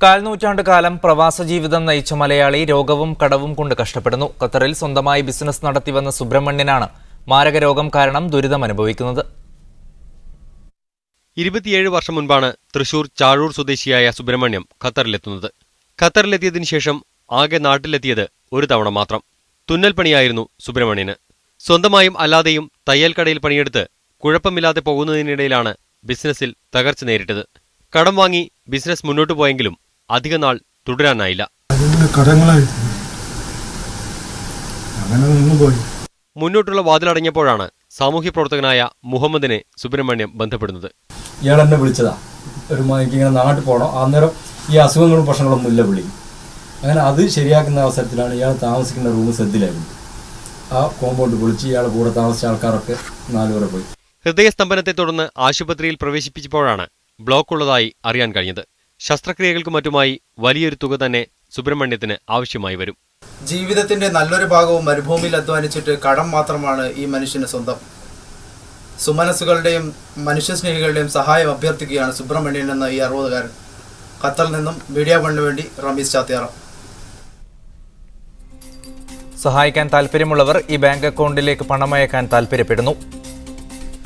കാൽനൂറ്റാണ്ട് കാലം പ്രവാസ ജീവിതം നയിച്ച മലയാളി രോഗവും കടവും കൊണ്ട് കഷ്ടപ്പെടുന്നു. ഖത്തറിൽ സ്വന്തമായി ബിസിനസ് നടത്തിവന്ന സുബ്രഹ്മണ്യനാണ് മാരകരോഗം കാരണം ദുരിതമനുഭവിക്കുന്നത്. 27 വർഷം മുൻപാണ് തൃശൂർ ചാഴൂർ സ്വദേശിയായ സുബ്രഹ്മണ്യം ഖത്തറിലെത്തുന്നത്. ഖത്തറിലെത്തിയതിനു ശേഷം ആകെ നാട്ടിലെത്തിയത് ഒരു തവണ മാത്രം. തുന്നൽ പണിയായിരുന്നു സുബ്രഹ്മണ്യന്. സ്വന്തമായും അല്ലാതെയും തയ്യൽ കടയിൽ പണിയെടുത്ത് കുഴപ്പമില്ലാതെ പോകുന്നതിനിടയിലാണ് ബിസിനസ്സിൽ തകർച്ച നേരിട്ടത്. കടം വാങ്ങി ബിസിനസ് മുന്നോട്ടു പോയെങ്കിലും അധിക നാൾ തുടരാനായില്ല. മുന്നോട്ടുള്ള വാതിലടഞ്ഞപ്പോഴാണ് സാമൂഹ്യ പ്രവർത്തകനായ മുഹമ്മദിനെ സുബ്രഹ്മണ്യം ബന്ധപ്പെടുന്നത്. ഇയാൾ എന്നെ വിളിച്ചതാ, ഇങ്ങനെ നാട്ടിൽ പോകണം. അന്നേരം ഈ അസുഖങ്ങളും പ്രശ്നങ്ങളൊന്നും ഇല്ല വിളി. അങ്ങനെ അത് ശരിയാക്കുന്ന അവസരത്തിലാണ് ഇയാൾ താമസിക്കുന്ന റൂം സെറ്റിലായിരുന്നു. ആ കോമ്പൗണ്ട് പൊളിച്ച് ഇയാൾ കൂടെ താമസിച്ച ആൾക്കാരൊക്കെ 4 വരെ പോയി. ഹൃദയസ്തംഭനത്തെ തുടർന്ന് ആശുപത്രിയിൽ പ്രവേശിപ്പിച്ചപ്പോഴാണ് ബ്ലോക്ക് ഉള്ളതായി അറിയാൻ കഴിഞ്ഞത്. ശസ്ത്രക്രിയകൾക്ക് മറ്റുമായി വലിയൊരു തുക തന്നെ സുബ്രഹ്മണ്യത്തിന് ആവശ്യമായി വരും. ജീവിതത്തിന്റെ നല്ലൊരു ഭാഗവും മരുഭൂമിയിൽ അധ്വാനിച്ചിട്ട് കടം മാത്രമാണ് ഈ മനുഷ്യന് സ്വന്തം. സുമനസ്സുകളുടെയും മനുഷ്യസ്നേഹികളുടെയും സഹായം അഭ്യർത്ഥിക്കുകയാണ് സുബ്രഹ്മണ്യൻ എന്ന ഈ 60-കാരൻ. ഖത്തറിൽ നിന്നും മീഡിയ വണ്ണിന് വേണ്ടി റമീസ് ചാത്തിയാറ. സഹായിക്കാൻ താൽപ്പര്യമുള്ളവർ ഈ ബാങ്ക് അക്കൗണ്ടിലേക്ക് പണമയക്കാൻ താൽപ്പര്യപ്പെടുന്നു.